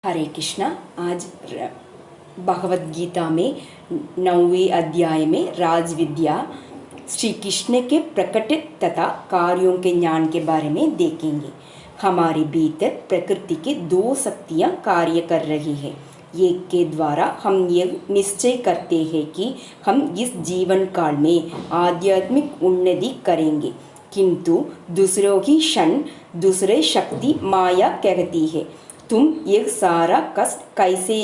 हरे कृष्णा। आज भगवत गीता में 9वें अध्याय में राज विद्या श्री कृष्ण के प्रकट तथा कार्यों के ज्ञान के बारे में देखेंगे। हमारे भीतर प्रकृति की दो शक्तियाँ कार्य कर रही है। एक के द्वारा हम ये निश्चय करते हैं कि हम इस जीवन काल में आध्यात्मिक उन्नति करेंगे, किंतु दूसरों की क्षण दूसरे शक्ति माया कहती है, तुम ये सारा कष्ट कैसे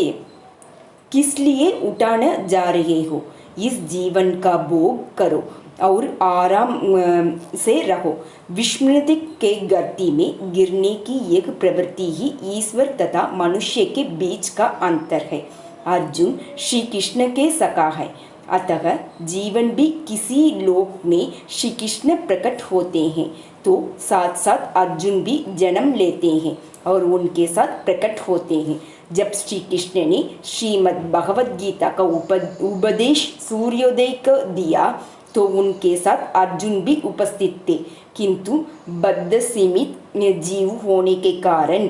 किस लिए उठाने जा रहे हो। इस जीवन का भोग करो और आराम से रहो। विस्मृति के गर्ती में गिरने की एक प्रवृत्ति ही ईश्वर तथा मनुष्य के बीच का अंतर है। अर्जुन श्री कृष्ण के सखा है, अतः जीवन भी किसी लोक में श्री कृष्ण प्रकट होते हैं तो साथ साथ अर्जुन भी जन्म लेते हैं और उनके साथ प्रकट होते हैं। जब श्री कृष्ण ने श्रीमद् भगवद गीता का उपदेश सूर्योदय को दिया तो उनके साथ अर्जुन भी उपस्थित थे, किंतु बद्ध सीमित जीव होने के कारण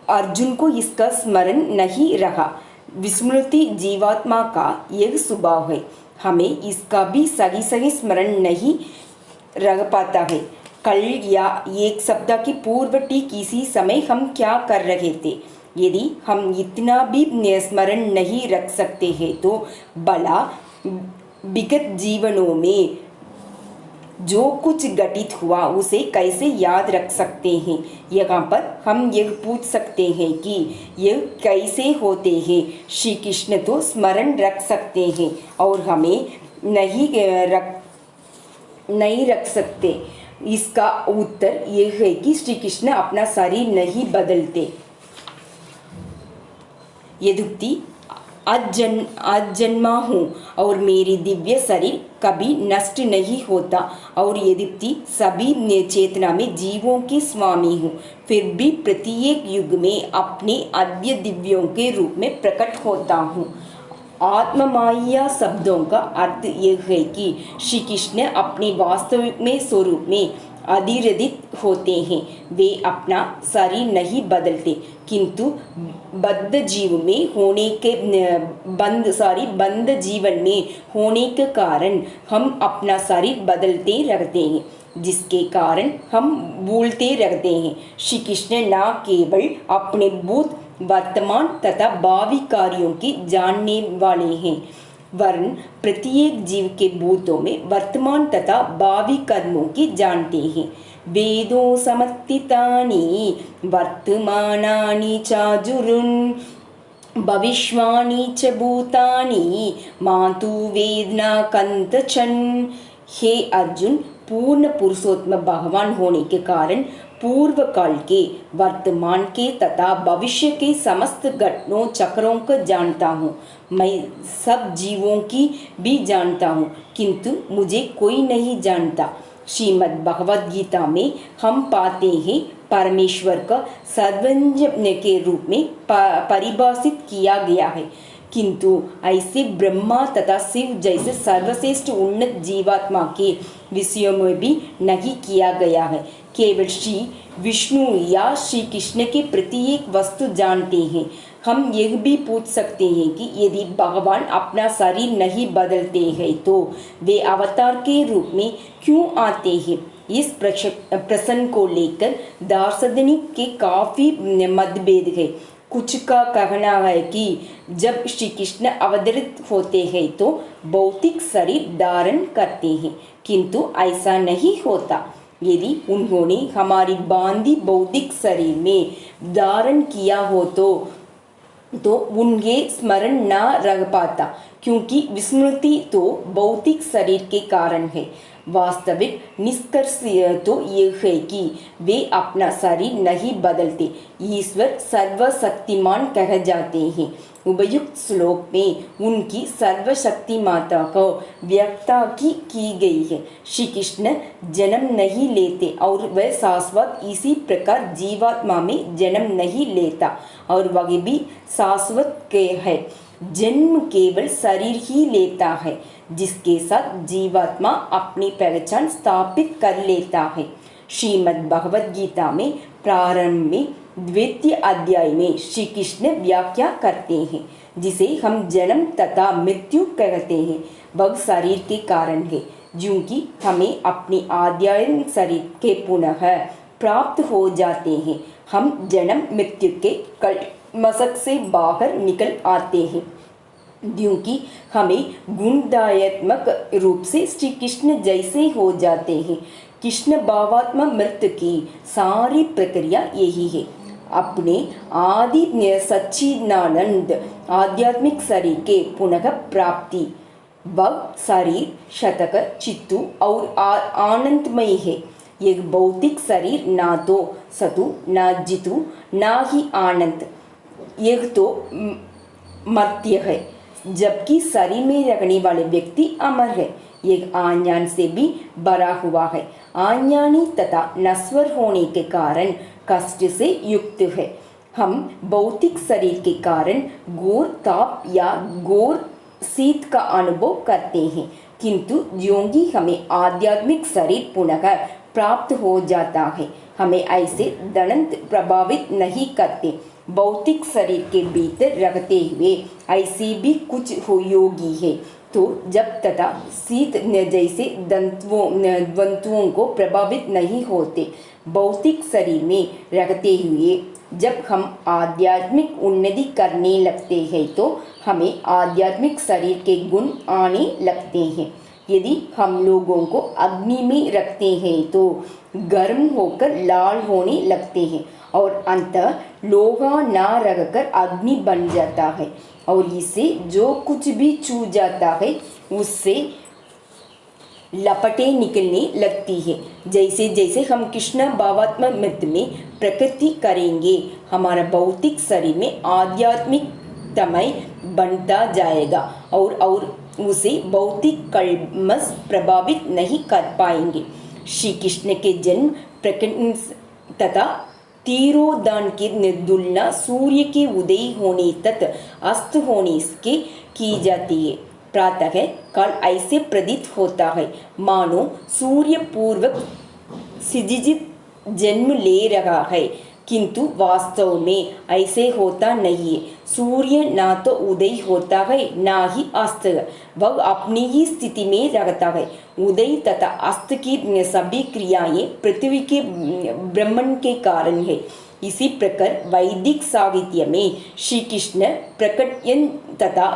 अर्जुन को इसका स्मरण नहीं रहा। विस्मृति जीवात्मा का यह स्वभाव है, हमें इसका भी सही स्मरण नहीं रह पाता है। कल या एक सप्ताह की पूर्व ठीक इसी समय हम क्या कर रहे थे, यदि हम इतना भी स्मरण नहीं रख सकते हैं तो भला विगत जीवनों में जो कुछ घटित हुआ उसे कैसे याद रख सकते हैं। यहाँ पर हम यह पूछ सकते हैं कि यह कैसे होते हैं। श्री कृष्ण तो स्मरण रख सकते हैं और हमें नहीं रख सकते। इसका उत्तर यह है कि श्री कृष्ण अपना शरीर नहीं बदलते। यद्यपि आज जन्मा हूँ और मेरी दिव्य शरीर कभी नष्ट नहीं होता और यद्यपि सभी चेतना में जीवों के स्वामी हूँ, फिर भी प्रत्येक युग में अपने अद्य दिव्यों के रूप में प्रकट होता हूँ। आत्ममाया शब्दों का अर्थ यह है कि श्री कृष्ण अपने वास्तविक में स्वरूप में अधिरहित होते हैं। वे अपना शरीर नहीं बदलते, किंतु बद्ध जीवन में होने के कारण हम अपना शरीर बदलते रहते हैं, जिसके कारण हम भूलते रहते हैं। श्री कृष्ण न केवल अपने भूत वर्तमान तथा भावी कार्यों की जानने वाले हैं, वरन प्रत्येक जीव के भूतों में वर्तमान तथा भावी कर्मों की जानते हैं। वेदों समत्थितानि वर्तमानानि चाजुरुन् भविष्याणि च भूतानि मातु वेदना कंतचन। हे अर्जुन, पूर्ण पुरुषोत्तम भगवान होने के कारण पूर्व काल के, वर्तमान के तथा भविष्य के समस्त घटनों चक्रों को जानता हूँ। मैं सब जीवों की भी जानता हूँ, किंतु मुझे कोई नहीं जानता। श्रीमद् भगवद गीता में हम पाते हैं परमेश्वर का सर्वज्ञ के रूप में परिभाषित किया गया है, किंतु ऐसे ब्रह्मा तथा शिव जैसे सर्वश्रेष्ठ उन्नत जीवात्मा के विषयों में भी नहीं किया गया है। केवल श्री विष्णु या श्री कृष्ण के प्रत्येक वस्तु जानते हैं। हम यह भी पूछ सकते हैं कि यदि भगवान अपना शरीर नहीं बदलते हैं तो वे अवतार के रूप में क्यों आते हैं। इस प्रश्न को लेकर दार्शनिक के काफ़ी मतभेद है। कुछ का कहना है कि जब श्री कृष्ण अवतरित होते हैं तो भौतिक शरीर धारण करते हैं, किंतु ऐसा नहीं होता। यदि उन्होंने हमारी बांधी भौतिक शरीर में धारण किया हो तो उन्हें स्मरण न रह पाता, क्योंकि विस्मृति तो भौतिक शरीर के कारण है। वास्तविक निष्कर्ष तो यह है कि वे अपना शरीर नहीं बदलते। ईश्वर सर्वशक्तिमान कह जाते हैं। उपर्युक्त श्लोक में उनकी सर्वशक्तिमाता को व्याख्या की गई है। श्री कृष्ण जन्म नहीं लेते और वह शाश्वत, इसी प्रकार जीवात्मा में जन्म नहीं लेता और वह भी शाश्वत के है। जन्म केवल शरीर ही लेता है, जिसके साथ जीवात्मा अपनी पहचान स्थापित कर लेता है। श्रीमद् भगवद गीता में प्रारंभ में द्वितीय अध्याय में श्री कृष्ण व्याख्या करते हैं, जिसे हम जन्म तथा मृत्यु कहते हैं। वह शरीर के कारण है, क्योंकि हमें अपने आध्यात्मिक शरीर के पुनः प्राप्त हो जाते हैं। हम जन्म मृत्यु के कलमशक से बाहर निकल आते हैं, क्योंकि हमें गुणदायत्मक रूप से श्री कृष्ण जैसे हो जाते हैं। कृष्ण भावात्मा मृत्यु की सारी प्रक्रिया यही है। अपने आदि सच्चिदानंद आध्यात्मिक शरीर के पुनः प्राप्ति। वह शरीर शतक चित्तु और आनंदमय है। यह भौतिक शरीर ना तो सतु ना जितु ना ही आनंद, यह तो मर्त्य है, जबकि शरीर में रहने वाले व्यक्ति अमर है। यह आज्ञान से भी भरा हुआ है। आज्ञानी तथा नश्वर होने के कारण कष्ट से युक्त है। हम भौतिक शरीर के कारण घोर ताप या घोर शीत का अनुभव करते हैं, किंतु योगी हमें आध्यात्मिक शरीर पुनः प्राप्त हो जाता है। हमें ऐसे दंड प्रभावित नहीं करते। भौतिक शरीर के भीतर रहते हुए ऐसे भी कुछ योगी है तो जब तथा शीत जैसे द्वंद्वों को प्रभावित नहीं होते। भौतिक शरीर में रहते हुए जब हम आध्यात्मिक उन्नति करने लगते हैं तो हमें आध्यात्मिक शरीर के गुण आने लगते हैं। यदि हम लोगों को अग्नि में रखते हैं तो गर्म होकर लाल होने लगते हैं और अंततः लोहा ना रखकर अग्नि बन जाता है और इससे जो कुछ भी छू जाता है उससे लपटें निकलने लगती है। जैसे जैसे हम कृष्ण भावात्मा मृत में प्रकृति करेंगे, हमारा भौतिक शरीर में आध्यात्मिक तमय बनता जाएगा और उसे भौतिक कलमश प्रभावित नहीं कर पाएंगे। श्री कृष्ण के जन्म प्रकट तथा तीरोदान की निर्दुलना सूर्य के उदय होने तक अस्त होने के की जाती है। प्रातः काल ऐसे प्रतीत होता है मानो सूर्य पूर्वक सिजिजित जन्म ले रहा है, किंतु वास्तव में ऐसे होता नहीं है। सूर्य ना तो उदय होता है ना ही अस्त, वह अपनी ही स्थिति में रहता है। उदय तथा अस्त की सभी क्रियाएं पृथ्वी के ब्रह्मांड के कारण है। इसी प्रकार वैदिक साहित्य में श्री कृष्ण प्रकटन तथा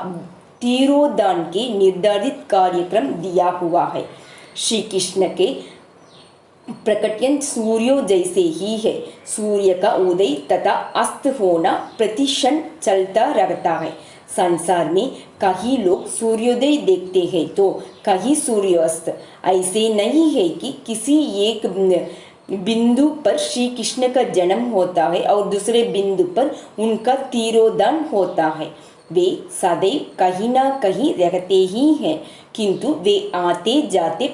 तीरोदान के निर्धारित कार्यक्रम दिया हुआ है। श्री कृष्ण के प्रकटन सूर्यो जैसे ही है। सूर्य का उदय तथा अस्त होना प्रतिक्षण चलता रहता है। संसार में कहीं लोग सूर्योदय देखते हैं तो कहीं सूर्यास्त। ऐसे नहीं है कि किसी एक बिंदु पर श्री कृष्ण का जन्म होता है और दूसरे बिंदु पर उनका तीरोदान होता है। वे सदैव कहीं ना कहीं रहते ही हैं, किंतु वे आते जाते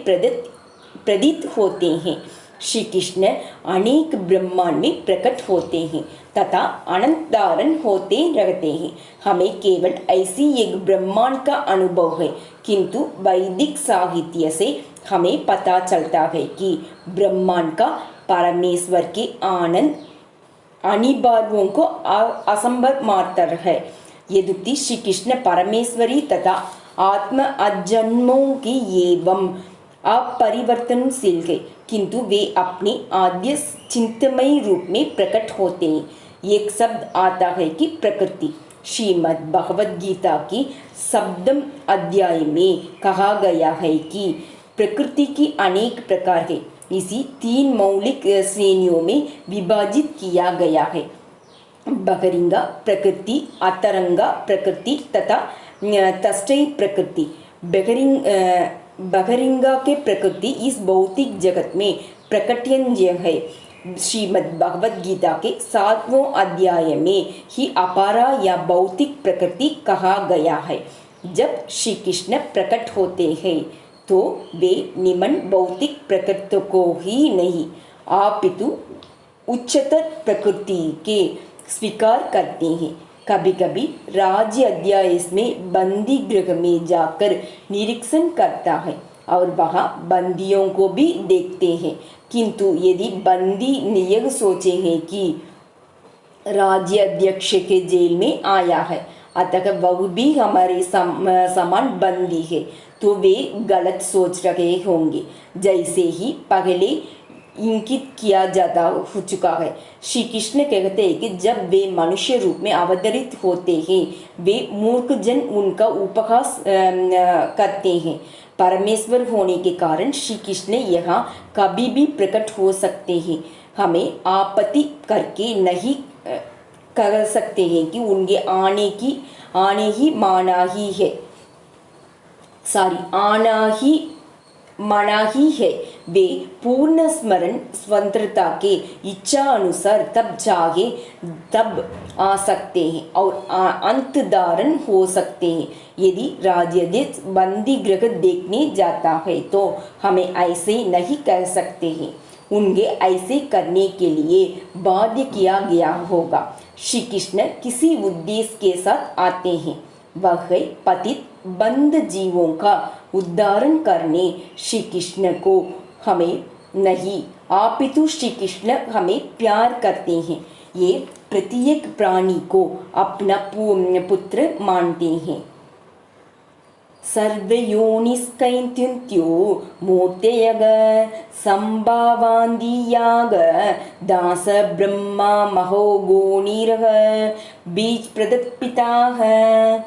प्रतीत होते हैं। श्री कृष्ण अनेक ब्रह्मांड में प्रकट होते हैं तथा अनंत धारण होते रहते हैं। हमें केवल ऐसी एक ब्रह्मांड का अनुभव है, किंतु वैदिक साहित्य से हमें पता चलता है कि ब्रह्मांड का परमेश्वर के आनंद अनिवार्यों को असंभव मात्र है। यद्यपि श्री कृष्ण परमेश्वरी तथा आत्म अजन्मों की एवं अपरिवर्तनशील है, किंतु वे अपने आद्य चिंतमय रूप में प्रकट होते हैं। एक शब्द आता है कि प्रकृति। श्रीमद् भगवद गीता की 7वें अध्याय में कहा गया है कि प्रकृति की अनेक प्रकार है। इसी 3 मौलिक श्रेणियों में विभाजित किया गया है। बहिरंगा प्रकृति, अंतरंगा प्रकृति तथा तष्टय प्रकृति। बहिरंगा के प्रकृति इस भौतिक जगत में प्रकटनीय है। श्रीमद् भगवद गीता के 7वें अध्याय में ही अपारा या भौतिक प्रकृति कहा गया है। जब श्री कृष्ण प्रकट होते हैं तो वे निम्न भौतिक प्रकृति को ही नहीं अपितु उच्चतर प्रकृति के स्वीकार करते हैं। कभी कभी राज्य अध्याय में बंदी गृह में जाकर निरीक्षण करता है और वहाँ बंदियों को भी देखते हैं, किंतु यदि बंदी यह सोचे हैं कि राज्याध्यक्ष के जेल में आया है, अतः वह भी हमारे समान बंदी है, तो वे गलत सोच रहे होंगे, जैसे ही पहले इंगित किया जाता हो चुका है। श्री कृष्ण कहते हैं कि जब वे मनुष्य रूप में अवतरित होते हैं, वे मूर्ख जन उनका उपहास करते हैं। परमेश्वर होने के कारण श्री कृष्ण यहाँ कभी भी प्रकट हो सकते हैं। हमें आपत्ति करके नहीं कह सकते हैं कि उनके आने ही माना ही है, आना ही मना ही है। वे पूर्ण स्मरण स्वतंत्रता के इच्छा अनुसार तब चाहे तब आ सकते हैं और अंत धारण हो सकते हैं। यदि राज्याध्यक्ष बंदी गृह देखने जाता है तो हमें ऐसे नहीं कह सकते हैं, उनके ऐसे करने के लिए बाध्य किया गया होगा। श्री कृष्ण किसी उद्देश्य के साथ आते हैं, वह है पतित बंद जीवों का उद्धारण करने। श्री कृष्ण को हमें नहीं, अपितु श्री कृष्ण हमें प्यार करते हैं। ये प्रत्येक प्राणी को अपना पुत्र मानते हैं। सर्वयोनिस्कैन्त्यो मूर्तयग संभावान्दियाग दास ब्रह्मा महोगोनीरः बीज प्रदत्त पिता है।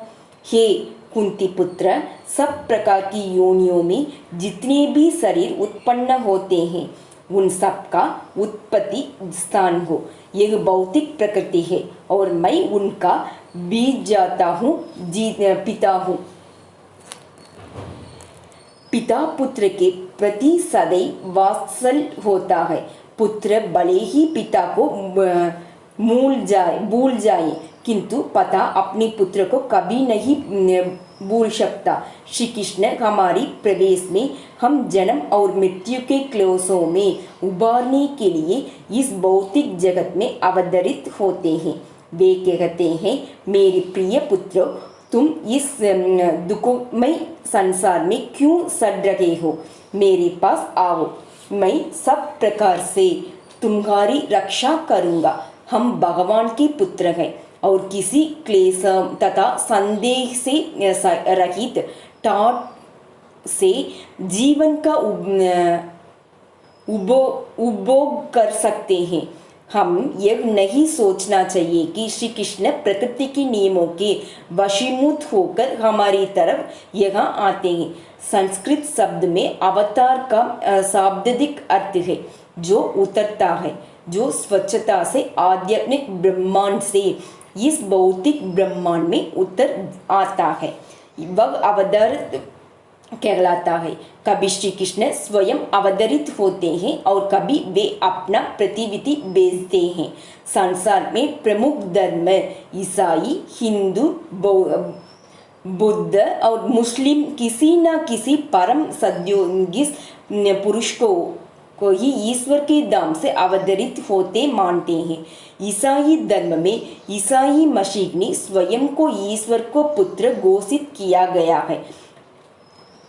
हे कुंती पुत्र, सब प्रकार की योनियों में जितने भी शरीर उत्पन्न होते हैं, उन सब का उत्पत्ति स्थान हो यह भौतिक प्रकृति है, और मैं उनका बीज जाता हूँ, पिता हूँ। पिता पुत्र के प्रति सदैव वात्सल्य होता है। पुत्र भले ही पिता को भूल जाए, किंतु पिता अपने पुत्र को कभी नहीं भूल सकता। श्री कृष्ण हमारी प्रवेश में हम जन्म और मृत्यु के क्लेशों में उबारने के लिए इस भौतिक जगत में अवतरित होते हैं। वे कहते हैं, मेरे प्रिय पुत्रों, तुम इस दुखमय संसार में क्यों सड़ रहे हो? मेरे पास आओ, मैं सब प्रकार से तुम्हारी रक्षा करूँगा। हम भगवान के पुत्र हैं और किसी क्लेश तथा संदेह से रहित टाट से जीवन का उपभोग कर सकते हैं। हम यह नहीं सोचना चाहिए कि श्री कृष्ण प्रकृति के नियमों के वशीभूत होकर हमारी तरफ यहाँ आते हैं। संस्कृत शब्द में अवतार का शाब्दिक अर्थ है जो उतरता है, जो स्वच्छता से आध्यात्मिक ब्रह्मांड से इस भौतिक ब्रह्मांड में उतर आता है, वह अवतार कहलाता है। कभी श्री कृष्ण स्वयं अवतरित होते हैं और कभी वे अपना प्रतिनिधि भेजते हैं। संसार में प्रमुख धर्म ईसाई, हिंदू, बुद्ध और मुस्लिम किसी न किसी परम सद्योगिस पुरुष को ही ईश्वर के दाम से अवतरित होते मानते हैं। ईसाई धर्म में ईसाई मसीह ने स्वयं को ईश्वर को पुत्र घोषित किया गया है।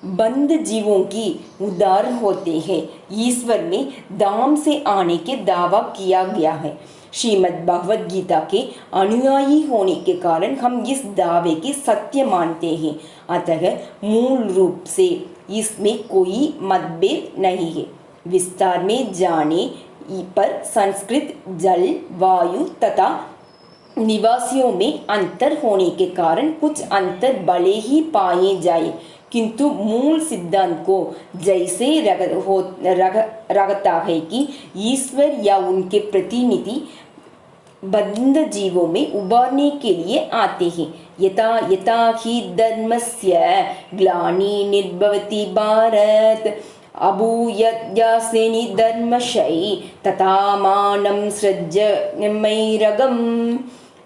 बंद जीवों की उदार होते हैं। ईश्वर में दाम से आने के दावा किया गया है। श्रीमद् भगवद गीता के अनुयायी होने के कारण हम इस दावे की सत्य मानते हैं, अतः मूल रूप से इसमें कोई मतभेद नहीं है। विस्तार में जाने पर संस्कृत, जल, वायु तथा निवासियों में अंतर होने के कारण कुछ अंतर भले ही पाए जाए, किंतु मूल सिद्धांत को जैसे रखता है कि ईश्वर या उनके प्रतिनिधि बंद जीवों में उबारने के लिए आते हैं। यथा यथा हि धर्मस्य ग्लानि निर्भवति भारत अभूयद्यासेनि धर्मशयि तथा मानं सृज्यमैरगम।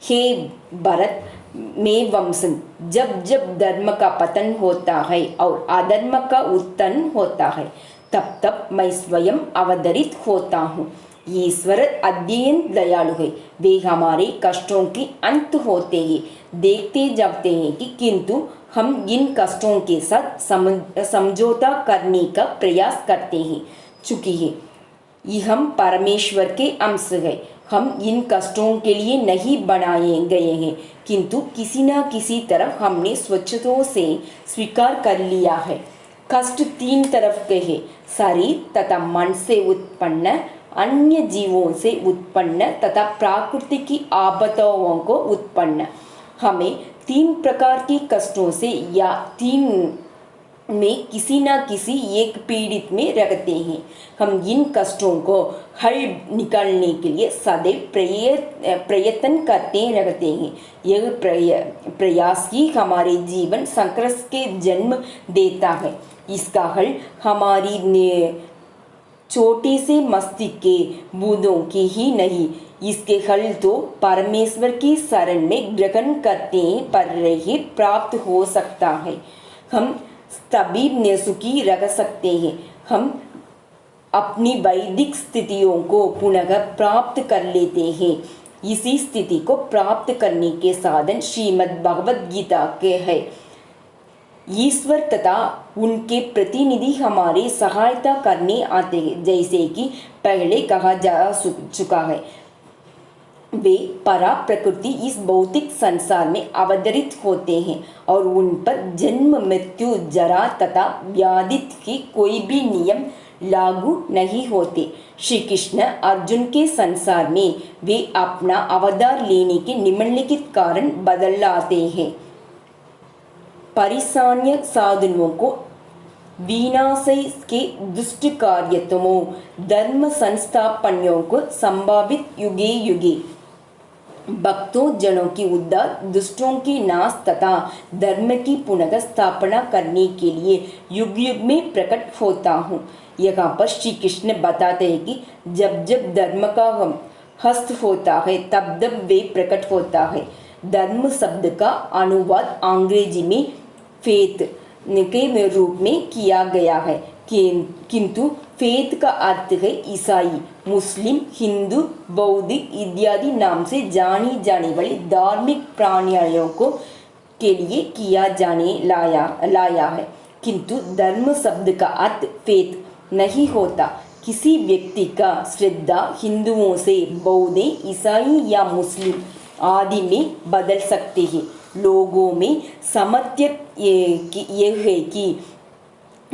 हे भरत में वंशन, जब जब धर्म का पतन होता है और अधर्म का उत्थान होता है, तब तब मैं स्वयं अवतरित होता हूँ। ईश्वर अत्यंत दयालु है, वे हमारे कष्टों के अंत होते ही देखते जाते हैं कि किंतु हम इन कष्टों के साथ समझौता करने का प्रयास करते हैं। चूँकि हम परमेश्वर के अंश है, हम इन कष्टों के लिए नहीं बनाए गए हैं, किंतु किसी न किसी तरफ हमने स्वच्छता से स्वीकार कर लिया है। कष्ट तीन तरफ के हैं, शरीर तथा मन से उत्पन्न, अन्य जीवों से उत्पन्न तथा प्रकृति की आपदाओं को उत्पन्न। हमें तीन प्रकार के कष्टों से या तीन में किसी न किसी एक पीड़ित में रखते हैं। हम इन कष्टों को हल निकालने के लिए सदैव प्रयत्न करते रहते हैं। यह प्रयास ही हमारे जीवन संघर्ष के जन्म देता है। इसका हल हमारी छोटे से मस्तिष्क के बूंदों की ही नहीं, इसके हल तो परमेश्वर की शरण में ग्रहण करते पर ही प्राप्त हो सकता है। हम तभी सुखी रह सकते हैं। हम अपनी वैदिक स्थितियों को पुनः प्राप्त कर लेते हैं। इसी स्थिति को प्राप्त करने के साधन श्रीमद् भगवद गीता के है। ईश्वर तथा उनके प्रतिनिधि हमारी सहायता करने आते हैं। जैसे कि पहले कहा जा चुका है, वे परा प्रकृति इस भौतिक संसार में अवतरित होते हैं और उन पर जन्म मृत्यु जरा तथा व्याधि की कोई भी नियम लागू नहीं होते। श्री कृष्ण अर्जुन के संसार में वे अपना अवतार लेने के निम्नलिखित कारण बदलाते हैं। परिसान्य साधनों को विनाशय के दुष्ट कार्यतमों, धर्म संस्थापनों को संभावित युगे युगे, भक्तों जनों की उद्धार, दुष्टों की नाश तथा धर्म की पुनः स्थापना करने के लिए युग युग में प्रकट होता हूँ। यहाँ पर श्री कृष्ण बताते हैं कि जब जब धर्म का हस्त होता है तब तब वे प्रकट होता है। धर्म शब्द का अनुवाद अंग्रेजी में फेथ के रूप में किया गया है, किंतु फेथ का अर्थ है ईसाई, मुस्लिम, हिंदू, बौद्ध इत्यादि नाम से जानी जाने वाली धार्मिक प्राणियों को के लिए किया जाने लाया है। किंतु धर्म शब्द का अर्थ फेथ नहीं होता। किसी व्यक्ति का श्रद्धा हिंदुओं से बौद्ध, ईसाई या मुस्लिम आदि में बदल सकते हैं। लोगों में सामर्थ्य यह है कि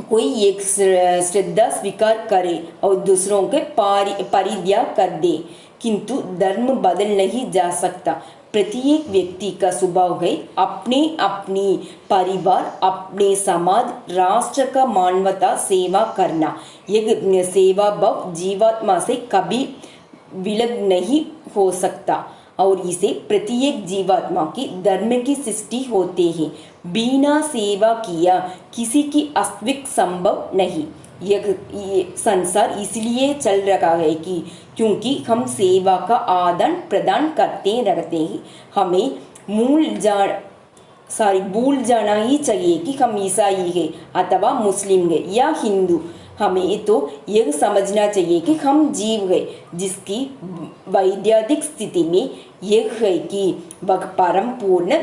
कोई एक श्रद्धा स्वीकार करे और दूसरों के परित्याग कर दे, किंतु धर्म बदल नहीं जा सकता। प्रत्येक व्यक्ति का स्वभाव है अपने अपनी परिवार, अपने समाज, राष्ट्र का मानवता सेवा करना। यह सेवा भाव जीवात्मा से कभी विलग नहीं हो सकता और इसे प्रत्येक जीवात्मा की धर्म की सृष्टि होते हैं। बिना सेवा किया किसी की अस्तित्व संभव नहीं। यह संसार इसलिए चल रहा है कि क्योंकि हम सेवा का आदान प्रदान करते रहते हैं। हमें भूल जाना ही चाहिए कि हम ईसाई है अथवा मुस्लिम है या हिंदू। हमें तो यह समझना चाहिए कि हम जीव है जिसकी वैद्याधिक स्थिति में यह है कि वह परम पूर्ण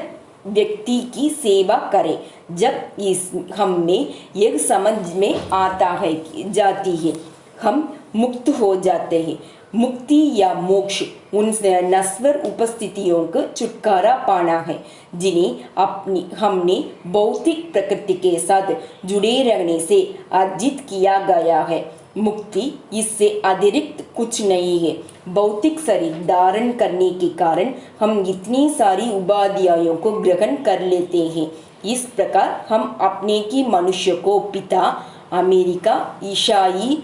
व्यक्ति की सेवा करे। जब इस हम में यह समझ में आता है जाती है, हम मुक्त हो जाते हैं। मुक्ति या मोक्ष उन नश्वर उपस्थितियों को छुटकारा पाना है जिन्हें हमने भौतिक प्रकृति के साथ जुड़े रहने से अर्जित किया गया है। मुक्ति इससे अतिरिक्त कुछ नहीं है। भौतिक शरीर धारण करने के कारण हम इतनी सारी उपाधियों को ग्रहण कर लेते हैं। इस प्रकार हम अपने की मनुष्य को पिता, अमेरिका, ईसाई,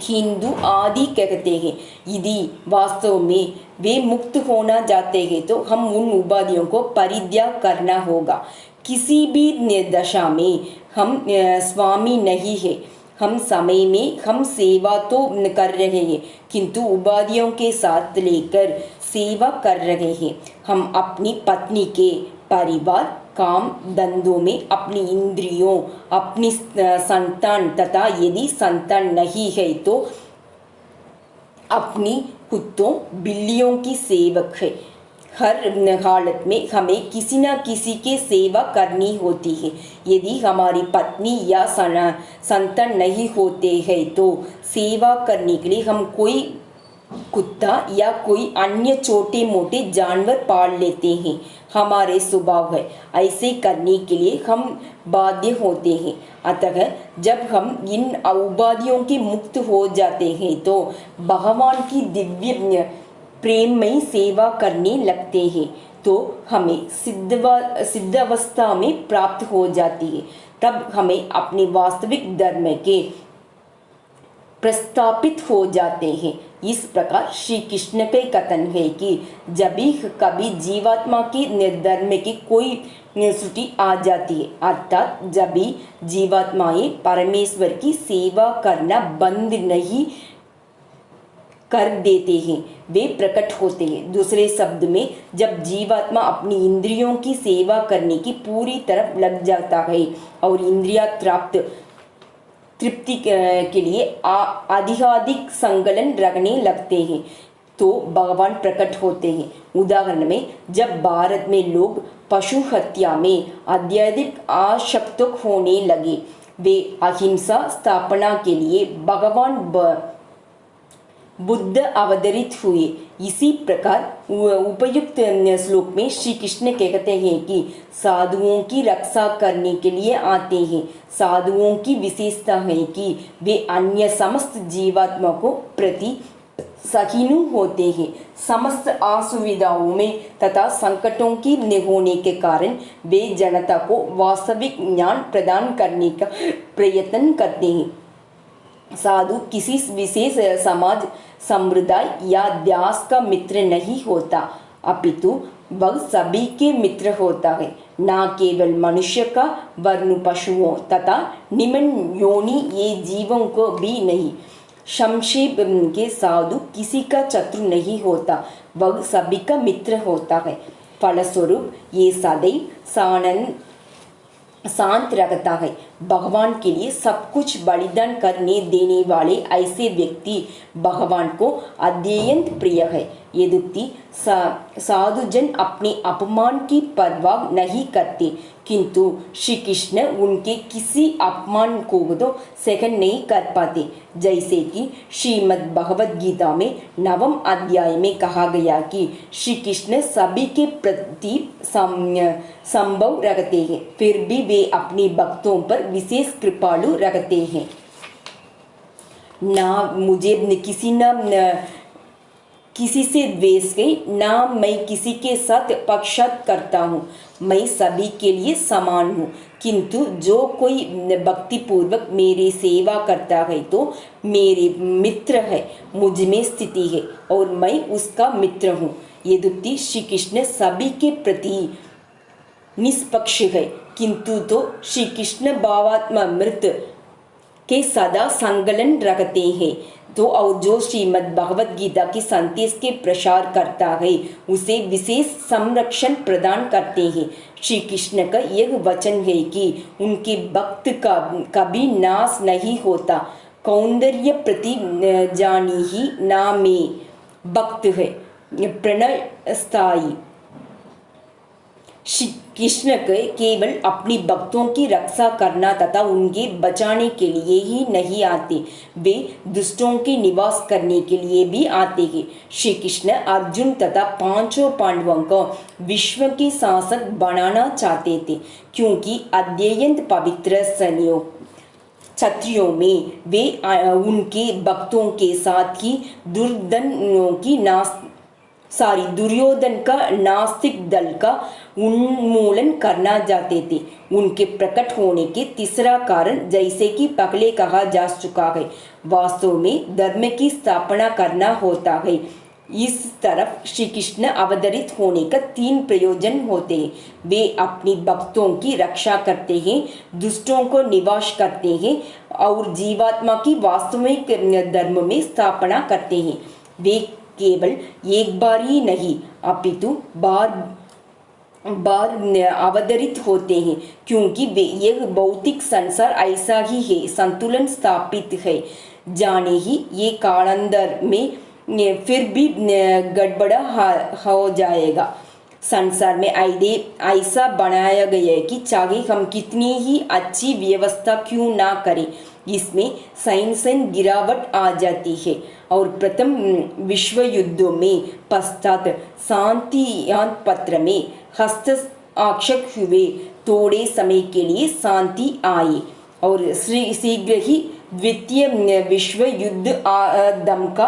हिंदू आदि कहते हैं। यदि वास्तव में वे मुक्त होना चाहते हैं तो हम उन उपाधियों को परित्याग करना होगा। किसी भी दशा में हम स्वामी नहीं है। हम समय में हम सेवा तो कर रहे हैं किंतु उपाधियों के साथ लेकर सेवा कर रहे हैं। हम अपनी पत्नी के परिवार, काम धंधों में, अपनी इंद्रियों, अपनी संतान तथा यदि संतान नहीं है तो अपनी कुत्तों बिल्लियों की सेवक है। हर हालत में हमें किसी न किसी के सेवा करनी होती है। यदि हमारी पत्नी या संतान नहीं होते हैं तो सेवा करने के लिए हम कोई कुत्ता या कोई अन्य छोटे मोटे जानवर पाल लेते हैं, हमारे स्वभाव है। ऐसे करने के लिए हम बाध्य होते हैं। अतः जब हम इन उपाधियों के मुक्त हो जाते हैं तो भगवान की दिव्य प्रेममयी सेवा करने लगते हैं, तो हमें सिद्ध अवस्था में प्राप्त हो जाती है। तब हमें अपने वास्तविक धर्म के प्रस्थापित हो जाते हैं। इस प्रकार श्री कृष्ण के कथन है कि जब भी कभी जीवात्मा के धर्म की कोई त्रुटि आ जाती है, अर्थात जब भी जीवात्माएं परमेश्वर की सेवा करना बंद नहीं कर देते हैं, वे प्रकट होते हैं। दूसरे शब्द में, जब जीवात्मा अपनी इंद्रियों की सेवा करने की पूरी तरफ लग जाता है और इंद्रिया तृप्ति के लिए अधिकाधिक संकलन रखने लगते हैं, तो भगवान प्रकट होते हैं। उदाहरण में, जब भारत में लोग पशु हत्या में अत्यधिक आसक्त होने लगे, वे अहिंसा स्थापना के लिए भगवान बुद्ध अवतरित हुए। इसी प्रकार उपयुक्त श्लोक में श्री कृष्ण कहते हैं कि साधुओं की रक्षा करने के लिए आते हैं। साधुओं की विशेषता है कि वे अन्य समस्त जीवात्मा को प्रति सहिष्णु होते हैं। समस्त असुविधाओं में तथा संकटों की होने के कारण वे जनता को वास्तविक ज्ञान प्रदान करने का प्रयत्न करते हैं। साधु किसी विशेष समाज, समुदाय या देश का मित्र नहीं होता, अपितु वह सभी के मित्र होता है, न केवल मनुष्य का, वर्ण पशुओं तथा निम्न योनि ये जीवों को भी नहीं। संक्षेप के साधु किसी का शत्रु नहीं होता, वह सभी का मित्र होता है। फलस्वरूप ये सदैव शांत रखता है। भगवान के लिए सब कुछ बलिदान करने देने वाले ऐसे व्यक्ति भगवान को अत्यंत प्रिय है। यद्यपि साधुजन अपने अपमान की परवाह नहीं करते, किंतु श्री कृष्ण उनके किसी अपमान को तो सहन नहीं कर पाते। जैसे कि श्रीमद् भगवद गीता में 9वें अध्याय में कहा गया कि श्री कृष्ण सभी के प्रति संभव रखते हैं, फिर भी वे अपने भक्तों पर विशेष कृपालु रखते हैं। ना मुझे किसी से द्वेष है, ना मैं किसी के साथ पक्षपात करता हूँ। मैं सभी के लिए समान हूँ, किंतु जो कोई भक्तिपूर्वक मेरी सेवा करता है तो मेरे मित्र है, मुझ में स्थिति है और मैं उसका मित्र हूँ। यद्यपि श्री कृष्ण सभी के प्रति निष्पक्ष है, किंतु तो श्री कृष्ण भावात्मा मृत के सदा संकलन रखते हैं। तो और जो श्रीमद् भगवद गीता की संदेश के प्रसार करता है, उसे विशेष संरक्षण प्रदान करते हैं। श्री कृष्ण का यह वचन है कि उनके भक्त का कभी नाश नहीं होता। कौंदर्य प्रति जानी ही नामे भक्त है प्रणय स्थायी। श्री कृष्ण के केवल अपनी भक्तों की रक्षा करना तथा उनके बचाने के लिए ही नहीं आते, वे दुष्टों के निवास करने के लिए भी आते हैं। श्री कृष्ण अर्जुन तथा 5 पांडवों को विश्व के शासक बनाना चाहते थे, क्योंकि अत्यंत पवित्र सैनियों क्षत्रियों में वे उनके भक्तों के साथ ही दुर्योधन का नास्तिक दल का उन्मूलन करना चाहते थे। उनके प्रकट होने के तीसरा कारण, जैसे कि पहले कहा जा चुका है, वास्तव में धर्म की स्थापना करना होता है। इस तरफ श्री कृष्ण अवतरित होने का 3 प्रयोजन होते हैं। वे अपनी भक्तों की रक्षा करते हैं, दुष्टों को निवास करते हैं और जीवात्मा की वास्तविक धर्म में स्थापना करते हैं। वे केवल एक बार ही नहीं, अपितु बार अवतरित होते हैं, क्योंकि वे यह भौतिक संसार ऐसा ही है, संतुलन स्थापित है, जाने ही ये कालांतर में फिर भी गड़बड़ा हो जाएगा। संसार में ऐसा बनाया गया है कि चाहे हम कितनी ही अच्छी व्यवस्था क्यों ना करें, इसमें सैंसन गिरावट आ जाती है और प्रथम विश्व युद्धों में पश्चात शांति पत्र में हस्ताक्षर हुए। थोड़े समय के लिए शांति आई और शीघ्र ही द्वितीय विश्व युद्ध दमका।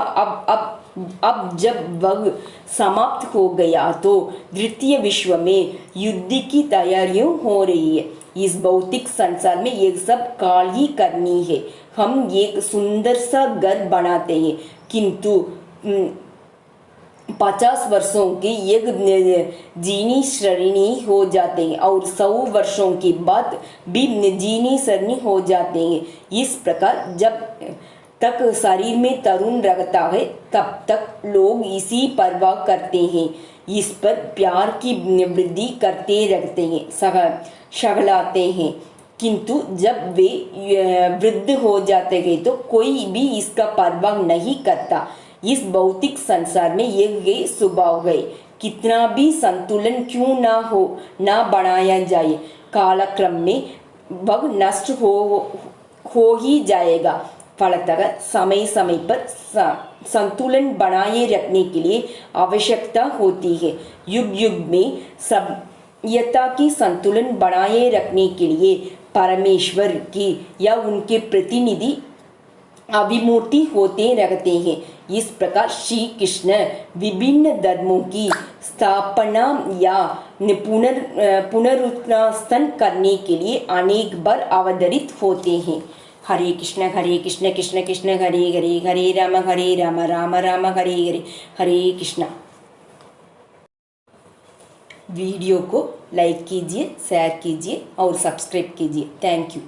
अब जब वह समाप्त हो गया तो तृतीय विश्व में युद्ध की तैयारियां हो रही है। इस भौतिक संसार में ये सब काल ही करनी है। हम एक सुंदर सा घर बनाते हैं किंतु 50 वर्षों की एक जीनी श्रेणी हो जाते हैं और 100 वर्षों के बाद भी जीनी श्रेणी हो जाते हैं। इस प्रकार जब तक शरीर में तरुण रहता है तब तक लोग इसी परवाह करते हैं, इस पर प्यार की वृद्धि करते रहते हैं, शगलाते हैं। किंतु जब वे वृद्ध हो जाते हैं तो कोई भी इसका परवाह नहीं करता। इस भौतिक संसार में ये स्वभाव है। कितना भी संतुलन क्यों ना बनाया जाए, कालक्रम में वह नष्ट हो ही जाएगा। फलतः समय समय पर संतुलन बनाए रखने के लिए आवश्यकता होती है। युग युग में सभ्यता की संतुलन बनाए रखने के लिए परमेश्वर की या उनके प्रतिनिधि अभिमूर्ति होते रहते हैं। इस प्रकार श्री कृष्ण विभिन्न धर्मों की स्थापना या पुनरुत्थान करने के लिए अनेक बार अवतरित होते हैं। हरे कृष्ण कृष्ण कृष्ण हरे हरे, हरे राम राम राम हरे हरे, हरे कृष्णा। वीडियो को लाइक कीजिए, शेयर कीजिए और सब्सक्राइब कीजिए। Thank you.